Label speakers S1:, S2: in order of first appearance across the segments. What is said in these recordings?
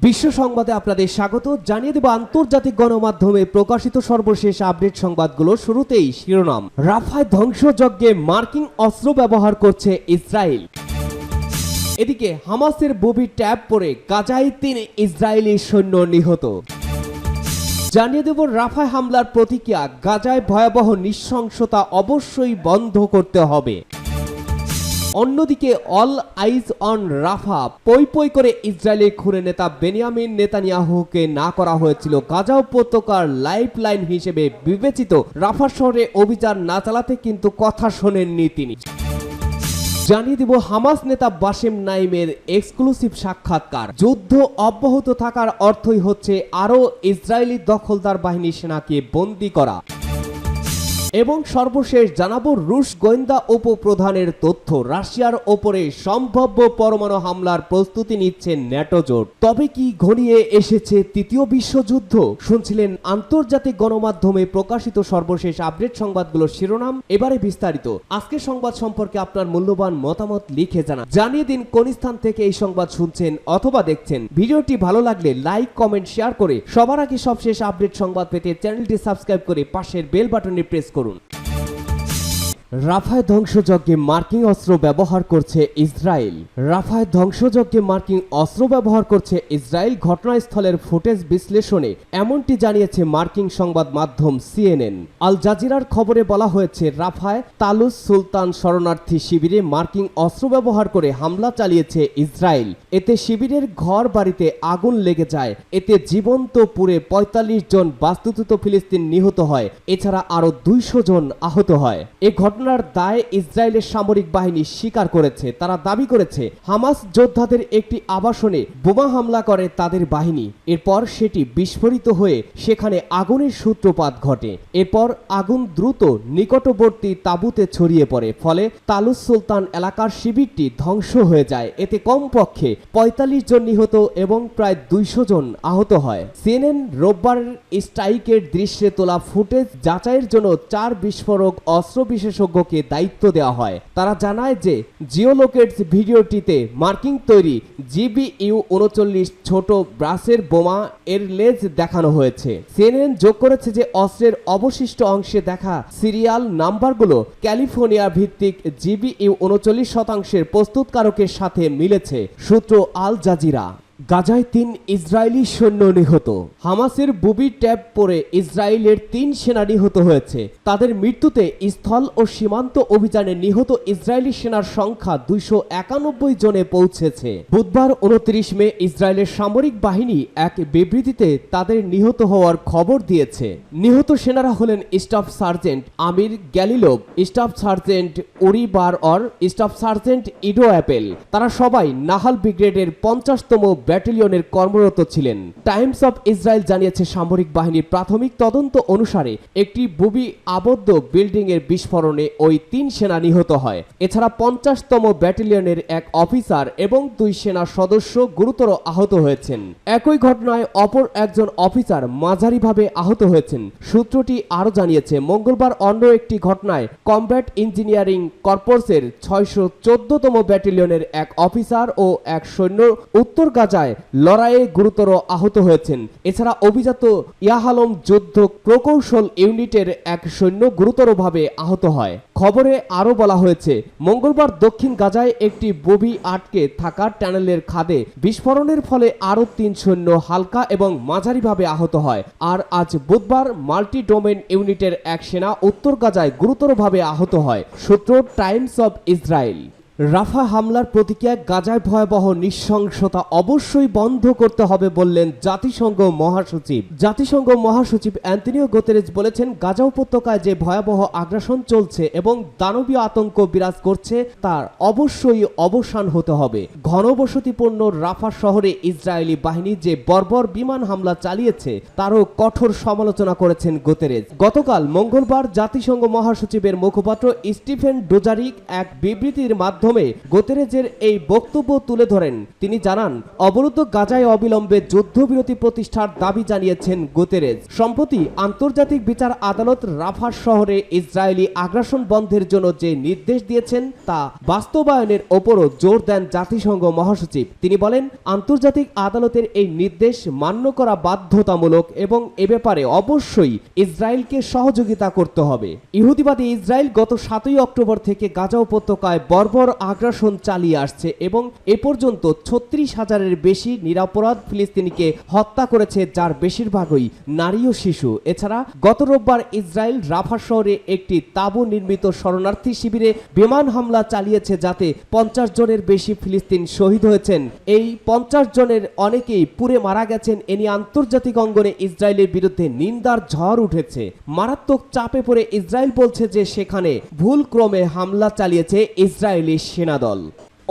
S1: বিশ্ব সংবাদে আপনাদের স্বাগত। জানিয়ে দেব আন্তর্জাতিক গণমাধ্যমে প্রকাশিত সর্বশেষ আপডেট সংবাদগুলো। শুরুতেই শিরোনাম। রাফায় ধ্বংসযজ্ঞে মার্কিন অস্ত্র ব্যবহার করছে ইসরায়েল। এদিকে হামাসের ববি ট্যাব পরে গাজায় ৩ ইসরায়েলি সৈন্য নিহত। জানিয়ে দেব রাফায় হামলার প্রতিক্রিয়া, গাজায় ভয়াবহ নৃশংসতা অবশ্যই বন্ধ করতে হবে। অন্যদিকে অল আইজ অন রাফা, পই পই করে ইসরায়েলের খুনে নেতা বেনিয়ামিন নেতানিয়াহুকে না করা হয়েছিল গাজা উপত্যকার লাইফ লাইন হিসেবে বিবেচিত রাফা শহরে অভিযান না চালাতে কিন্তু কথা শোনেননি তিনি। জানিয়ে দিব হামাস নেতা বাসেম নাইমের এক্সক্লুসিভ সাক্ষাৎকার। যুদ্ধ অব্যাহত থাকার অর্থই হচ্ছে আরও ইসরায়েলি দখলদার বাহিনী সেনাকে বন্দী করা। এবং সর্বশেষ জানাবো রুশ গোয়েন্দা উপপ্রধানের তথ্য, রাশিয়ার ওপরে সম্ভাব্য পরমাণু হামলার প্রস্তুতি নিচ্ছে ন্যাটো জোট। তবে কি ঘনিয়ে এসেছে তৃতীয় বিশ্বযুদ্ধ? শুনছিলেন আন্তর্জাতিক গণমাধ্যমে প্রকাশিত সর্বশেষ আপডেট সংবাদগুলোর শিরোনাম। এবারে বিস্তারিত। আজকের সংবাদ সম্পর্কে আপনার মূল্যবান মতামত লিখে জানান। জানিয়ে দিন কোন স্থান থেকে এই সংবাদ শুনছেন অথবা দেখছেন। ভিডিওটি ভালো লাগলে লাইক, কমেন্ট, শেয়ার করে সবার আগে সবশেষ আপডেট সংবাদ পেতে চ্যানেলটি সাবস্ক্রাইব করে পাশের বেল বাটনে প্রেস করুন। রাফায় ধ্বংসযজ্ঞে মার্কিন অস্ত্র ব্যবহার করছে ইসরায়েল। রাফায় ধ্বংসযজ্ঞে মার্কিন অস্ত্র ব্যবহার করছে ইসরায়েল। ঘটনাস্থলের ফুটেজ বিশ্লেষণে এমনটি জানিয়েছে মার্কিন সংবাদ মাধ্যম সিএনএন। আল জাজিরার খবরে বলা হয়েছে, রাফায় তালুস সুলতান শরণার্থী শিবিরে মার্কিন অস্ত্র ব্যবহার করে হামলা চালিয়েছে ইসরায়েল। এতে শিবিরের ঘর বাড়িতে আগুন লেগে যায়। এতে জীবন্ত পুড়ে ৪৫ জন বাস্তুচ্যুত ফিলিস্তিন নিহত হয়। এছাড়া আরো ২০০ জন আহত হয়। এ ঘটনার দায় ইসরায়েলের সামরিক বাহিনী স্বীকার করেছে। তারা দাবি করেছে হামাস যোদ্ধাদের একটি আবাসনে বোমা হামলা করে তাদের বাহিনী। এরপর সেটি বিস্ফোরিত হয়ে সেখানে আগুনের সূত্রপাত ঘটে। এরপর আগুন দ্রুত নিকটবর্তী তাঁবুতে ছড়িয়ে পড়ে। ফলে তালুস সুলতান এলাকার শিবিরটি ধ্বংস হয়ে যায়। এতে কমপক্ষে ৪৫ জন নিহত এবং প্রায় ২০০ জন আহত হয়। সিএনএন রোববারের স্ট্রাইকের দৃশ্যে তোলা ফুটেজ যাচাইয়ের জন্য ৪ বিস্ফোরক অস্ত্র বিশেষজ্ঞকে দায়িত্ব দেওয়া হয়। তারা জানায় যে জিওলোকেটস ভিডিওটিতে মার্কিন তৈরি GBU-39 ছোট ব্রাসের বোমা এর লেজ দেখানো হয়েছে। সিএনএন যোগ করেছে যে অস্ত্রের অবশিষ্ট অংশে দেখা সিরিয়াল নাম্বারগুলো ক্যালিফোর্নিয়া ভিত্তিক GBU-39 প্রস্তুতকারকের সাথে মিলেছে। সূত্র আল জাজিরা। গাজায় ৩ ইসরায়েলি সৈন্য নিহত। হামাসের বুবি ট্যাব পরে ইসরায়েলের ৩ সেনা নিহত হয়েছে। তাদের মৃত্যুতে স্থল ও সীমান্ত অভিযানে নিহত ইসরায়েলি সেনার সংখ্যা ২৯১ জনে পৌঁছেছে। বুধবার ২৯ মে ইসরায়েলের সামরিক বাহিনী এক বিবৃতিতে তাদের নিহত হওয়ার খবর দিয়েছে। নিহত সেনারা হলেন স্টাফ সার্জেন্ট আমির গ্যালিলোভ, স্টাফ সার্জেন্ট উরি বার-অর, স্টাফ সার্জেন্ট ইডো অ্যাপেল। তারা সবাই নাহাল ব্রিগেডের ৫০তম ব্যাটালিয়নের কর্মরত ছিলেন। টাইমস অফ ইসরায়েল জানিয়েছে, সামরিক বাহিনীর প্রাথমিক তদন্ত অনুসারে একটি বুবি আবদ্ধ বিল্ডিং এর বিস্ফোরণে ওই ৩ সেনা নিহত হয়। এছাড়া ৫০তম ব্যাটালিয়নের এক অফিসার এবং ২ সেনা সদস্য গুরুতর আহত হয়েছেন। একই ঘটনায় অপর একজন অফিসার মাঝারিভাবে আহত হয়েছেন। সূত্রটি আরও জানিয়েছে, মঙ্গলবার অন্য একটি ঘটনায় কমব্যাট ইঞ্জিনিয়ারিং কর্পসের ৬১৪তম ব্যাটালিয়নের এক অফিসার ও এক সৈন্য উত্তর গাজায় লড়াইয়ে গুরুতর আহত হয়েছেন। এছাড়া অভিজাত ইয়াহালম যুদ্ধ প্রকৌশল ইউনিটের এক সৈন্য গুরুতরভাবে আহত হয়। খবরে আরও বলা হয়েছে, মঙ্গলবার দক্ষিণ গাজায় একটি ববি আটকে থাকা টানেলের খাদে বিস্ফোরণের ফলে আরও ৩ সৈন্য হালকা এবং মাঝারিভাবে আহত হয়। আর আজ বুধবার মাল্টি ডোমেন ইউনিটের এক সেনা উত্তর গাজায় গুরুতরভাবে আহত হয়। সূত্র টাইমস অব ইসরায়েল। রাফা হামলার প্রতিক্রিয়ায় গাজায় ভয়াবহ নৃশংসতা অবশ্যই বন্ধ করতে হবে বললেন জাতিসংঘ মহাসচিব। জাতিসংঘ মহাসচিব অ্যান্টনিও গুতেরেস বলেছেন, গাজা উপত্যকায় যে ভয়াবহ আগ্রাসন চলছে এবং দানবীয় আতঙ্ক বিরাজ করছে তার অবশ্যই অবসান হতে হবে। ঘনবসতিপূর্ণ রাফা শহরে ইসরায়েলি বাহিনী যে বর্বর বিমান হামলা চালিয়েছে তারও কঠোর সমালোচনা করেছেন গুতেরেস। গতকাল মঙ্গলবার জাতিসংঘ মহাসচিবের মুখপাত্র স্টিফেন ডুজারিক এক বিবৃতির মাধ্যমে মাধ্যমে গুতেরেজের এই বক্তব্য তুলে ধরেন। তিনি জানান, অবরুদ্ধ গাজায় অবিলম্বে যুদ্ধবিরতি প্রতিষ্ঠার দাবি জানিয়েছেন গুতেরেজ। সম্প্রতি আন্তর্জাতিক বিচার আদালত রাফা শহরে ইসরায়েলি আগ্রাসন বন্ধের জন্য যে নির্দেশ দিয়েছেন তা বাস্তবায়নের ওপরও জোর দেন জাতিসংঘ মহাসচিব। তিনি বলেন, আন্তর্জাতিক আদালতের এই নির্দেশ মান্য করা বাধ্যতামূলক এবং এ ব্যাপারে অবশ্যই ইসরায়েলকে সহযোগিতা করতে হবে। ইহুদিবাদী ইসরায়েল গত 7 অক্টোবর থেকে গাজা উপত্যকায় বর্বর আগ্রাসন চালিয়ে আসছে এবং এ পর্যন্ত 36,000-এর বেশি নিরপরাধ ফিলিস্তিনিকে হত্যা করেছে, যার বেশিরভাগই নারী ও শিশু। এছাড়া গত রোববার ইসরায়েল রাফা শহরে একটি তাঁবু নির্মিত শরণার্থী শিবিরে বিমান হামলা চালিয়েছে, যাতে 50 জনের বেশি ফিলিস্তিন শহীদ হয়েছেন। এই 50 জনের অনেকেই পুড়ে মারা গেছেন। এ নিয়ে আন্তর্জাতিক অঙ্গনে ইসরায়েলের বিরুদ্ধে নিন্দার ঝড় উঠেছে। মারাত্মক চাপে পড়ে ইসরায়েল বলছে যে সেখানে ভুলক্রমে হামলা চালিয়েছে ইসরায়েলি সেনাদল।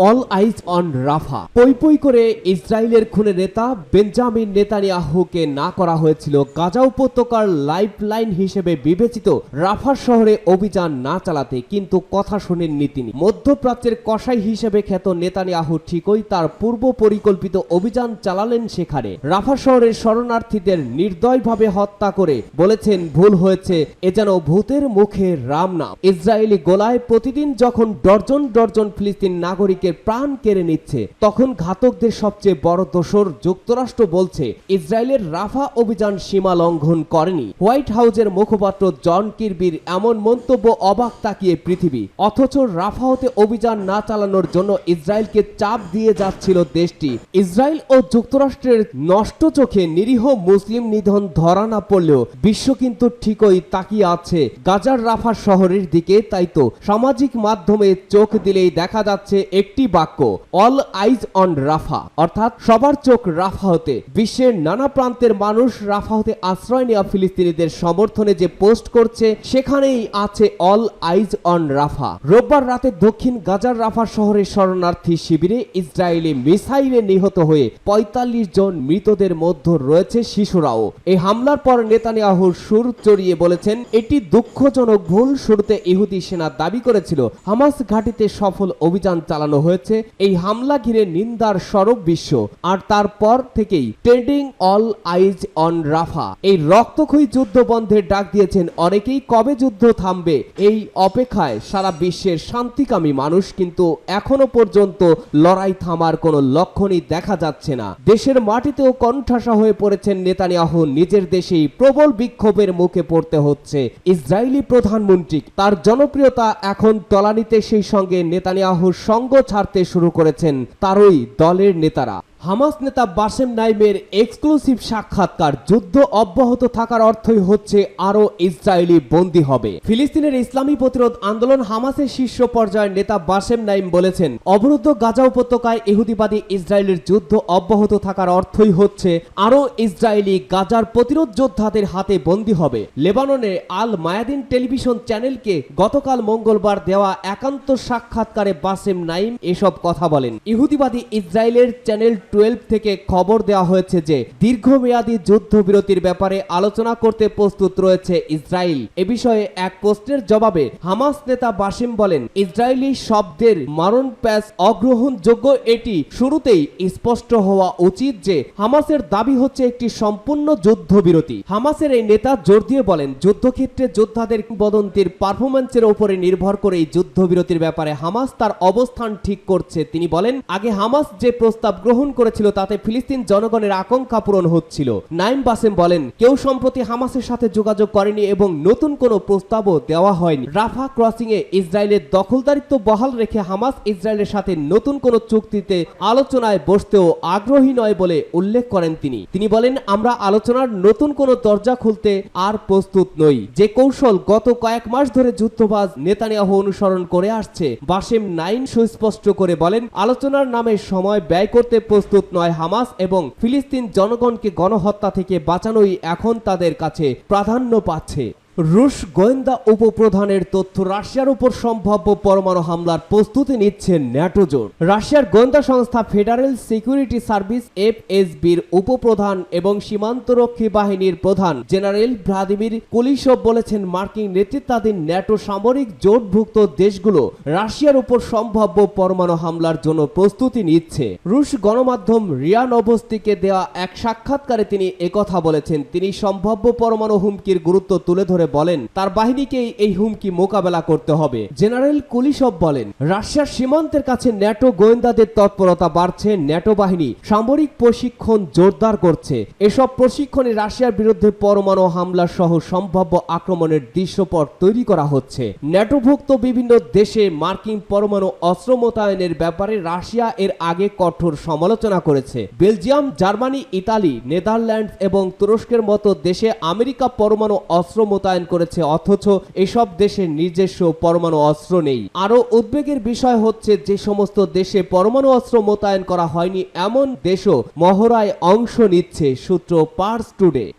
S1: All eyes on Rafah. পই পই করে ইসরায়েলের খুনে নেতা বেঞ্জামিন নেতানিয়াহুকে না করা হয়েছিল গাজা উপত্যকার লাইফলাইন হিসেবে বিবেচিত রাফা শহরে অভিযান না চালাতে, কিন্তু কথা শোনেননি তিনি। মধ্যপ্রাচ্যের কসাই হিসেবে খ্যাত নেতানিয়াহু ঠিকই তার পূর্ব পরিকল্পিত অভিযান চালালেন সেখানে। রাফা শহরের শরণার্থীদের নির্দয়ভাবে হত্যা করে বলেছেন, ভুল হয়েছে, এ যেন ভূতের মুখে রাম নাম। ইসরায়েলি গোলায় প্রতিদিন যখন ডর্জন ডর্জন ফিলিস্তিন নাগরিক প্রাণ কেড়ে নিচ্ছে, তখন ঘাতকদের সবচেয়ে বড় দোষর যুক্তরাষ্ট্র বলছে ইসরায়েলের রাফা অভিযান সীমা লঙ্ঘন করেনি। হোয়াইট হাউসের মুখপাত্র জন কির্বির এমন মন্তব্য অবাক তাকিয়ে পৃথিবী। অথচ রাফা হতে অভিযান না চালানোর জন্য ইসরায়েলকে চাপ দিয়ে যাচ্ছিল দেশটি। ইসরায়েল ও যুক্তরাষ্ট্রের নষ্ট চোখে নিরীহ মুসলিম নিধন ধরা না পড়লেও বিশ্ব কিন্তু ঠিকই তাকিয়ে আছে গাজার রাফা শহরের দিকে। তাই তো সামাজিক মাধ্যমে চোখ দিলেই দেখা যাচ্ছে একটি বাক্য, অল আইজ অন রাফা, অর্থাৎ সবার চোখ রাফা হতে। বিশ্বের নানা প্রান্তের মানুষ রাফা হতে আশ্রয় নেওয়া ফিলিস্তিনিদের সমর্থনে যে পোস্ট করছে, সেখানেই আছে অল আইজ অন রাফা। রোববার রাতে দক্ষিণ গাজার রাফা শহরের শরণার্থী শিবিরে ইসরায়েলি মিসাইলে নিহত হয়ে 45 জন মৃতদের মধ্যে রয়েছে শিশুরাও। এই হামলার পর নেতানিয়াহুর সুর চড়িয়ে বলেছেন, এটি দুঃখজনক ভুল। শুরুতে ইহুদি সেনা দাবি করেছিল হামাস ঘাঁটিতে সফল অভিযান চালানো হয়েছে। এই হামলা ঘিরে নিন্দার সরব বিশ্ব, আর তারপর থেকেই ট্রেন্ডিং অল আইজ অন রাফা। এই রক্তক্ষয়ী যুদ্ধ বন্ধের ডাক দিয়েছেন অনেকেই। কবে যুদ্ধ থামবে এই অপেক্ষায় সারা বিশ্বের শান্তিকামী মানুষ, কিন্তু এখনো পর্যন্ত লড়াই থামার কোনো লক্ষণই দেখা যাচ্ছে না। দেশের মাটিতেও কণ্ঠাসা হয়ে পড়েছেন নেতানিয়াহু। নিজের দেশেই প্রবল বিক্ষোভের মুখে পড়তে হচ্ছে ইসরায়েলি প্রধানমন্ত্রী। তার জনপ্রিয়তা এখন তলানিতে, সেই সঙ্গে নেতানিয়াহুর সঙ্গ ছাড়তে শুরু করেছেন তারই দলের নেতারা। হামাস নেতা বাসেম নাইমের এক্সক্লুসিভ সাক্ষাৎকার, যুদ্ধ অব্যাহত থাকার অর্থই হচ্ছে আরো ইসরায়েলি বন্দী হবে। ফিলিস্তিনের ইসলামী প্রতিরোধ আন্দোলন হামাসের শীর্ষ পর্যায়ের নেতা বাসেম নাইম বলেছেন, অবরুদ্ধ গাজা উপত্যকায় ইহুদিবাদী ইসরায়েলের যুদ্ধ অব্যাহত থাকার অর্থই হচ্ছে আরো ইসরায়েলি গাজার প্রতিরোধ যোদ্ধাদের হাতে বন্দী হবে। লেবাননের আল মায়াদিন টেলিভিশন চ্যানেলকে গতকাল মঙ্গলবার দেওয়া একান্ত সাক্ষাৎকারে বাসেম নাইম এসব কথা বলেন। ইহুদিবাদী ইসরায়েলের চ্যানেল 12 থেকে খবর দেওয়া হয়েছে যে দীর্ঘমেয়াদী যুদ্ধবিরতির ব্যাপারে আলোচনা করতে প্রস্তুত রয়েছে ইসরায়েল। এ বিষয়ে এক পোস্টের জবাবে হামাস নেতা বাসিম বলেন, ইসরায়েলি শব্দের মারণ প্যাচ অগ্রহণযোগ্য। এটি শুরুতেই স্পষ্ট হওয়া উচিত যে হামাসের দাবি হচ্ছে একটি সম্পূর্ণ যুদ্ধবিরতি। হামাসের এই নেতা জোর দিয়ে বলেন, যুদ্ধক্ষেত্রে যোদ্ধাদের কিংবদন্তির পারফরম্যান্সের উপরে নির্ভর করে এই যুদ্ধবিরতির ব্যাপারে হামাস তার অবস্থান ঠিক করছে। তিনি বলেন, আগে হামাস যে প্রস্তাব গ্রহণ করেছিল তাতে ফিলিস্তিন জনগণের আকাঙ্ক্ষা পূরণ হচ্ছিল। নাইম বাসেম বলেন, কেউ সম্প্রতি হামাসের সাথে যোগাযোগ করেনি এবং নতুন কোনো প্রস্তাবও দেওয়া হয়নি। রাফা ক্রসিং এ ইসরায়েলের দখলদারিত্ব বহাল রেখে হামাস ইসরায়েলের সাথে নতুন কোনো চুক্তিতে আলোচনায় বসতেও আগ্রহী নয় বলে উল্লেখ করেন তিনি। তিনি বলেন, আমরা আলোচনার নতুন কোনো দরজা খুলতে আর প্রস্তুত নই। যে কৌশল গত কয়েক মাস ধরে যুদ্ধবাজ নেতানিয়াহু অনুসরণ করে আসছে, বাসেম নাইম সুস্পষ্ট করে বলেন, আলোচনার নামে সময় ব্যয় করতে প্রস্তুত নয় হামাস, এবং ফিলিস্তিন জনগণকে গণহত্যা থেকে বাঁচানোই এখন তাদের কাছে প্রাধান্য পাচ্ছে। রুশ গোয়েন্দা উপপ্রধানের তথ্য রাশিয়ার উপর সম্ভাব্য পরমাণু হামলার প্রস্তুতি নিচ্ছে ন্যাটো জোট। রাশিয়ার গোয়েন্দা সংস্থা ফেডারেল সিকিউরিটি সার্ভিস এফএসবির উপপ্রধান এবং সীমান্তরক্ষী বাহিনীর প্রধান জেনারেল ভ্লাদিমির কুলিশভ বলেছেন, মার্কিন নেতৃত্বাধীন ন্যাটো সামরিক জোটভুক্ত দেশগুলো রাশিয়ার উপর সম্ভাব্য পরমাণু হামলার জন্য প্রস্তুতি নিচ্ছে। রুশ গণমাধ্যম রিয়া নভোস্তিকে দেওয়া এক সাক্ষাৎকারে তিনি একথা বলেছেন। তিনি সম্ভাব্য পরমাণু হুমকির গুরুত্ব তুলে ধরে বলেন, তার বাহিনীকেই এই হুমকি মোকাবেলা করতে হবে। জেনারেল কুলিশভ বলেন, রাশিয়ার সীমান্তের কাছে ন্যাটো গোয়েন্দাদের তৎপরতা বাড়ছে, ন্যাটো বাহিনী সামরিক প্রশিক্ষণ জোরদার করছে। এসব প্রশিক্ষণে রাশিয়ার বিরুদ্ধে পরমাণু হামলা সহ সম্ভাব্য আক্রমণের দৃশ্যপট তৈরি করা হচ্ছে। ন্যাটোভুক্ত বিভিন্ন দেশে মার্কিন পরমাণু অস্ত্র মোতায়েনের ব্যাপারে রাশিয়া এর আগে কঠোর সমালোচনা করেছে। বেলজিয়াম, জার্মানি, ইতালি, নেদারল্যান্ডস এবং তুরস্কের মতো দেশে আমেরিকা পরমাণু অস্ত্র মোতায়েন করেছে, অথচ এসব দেশের নিজস্ব পরমাণু অস্ত্র নেই। আরও উদ্বেগের বিষয় হচ্ছে, যে সমস্ত দেশে পরমাণু অস্ত্র মোতায়েন করা হয়নি এমন দেশও মহড়ায় অংশ নিচ্ছে। সূত্র পার্স টুডে।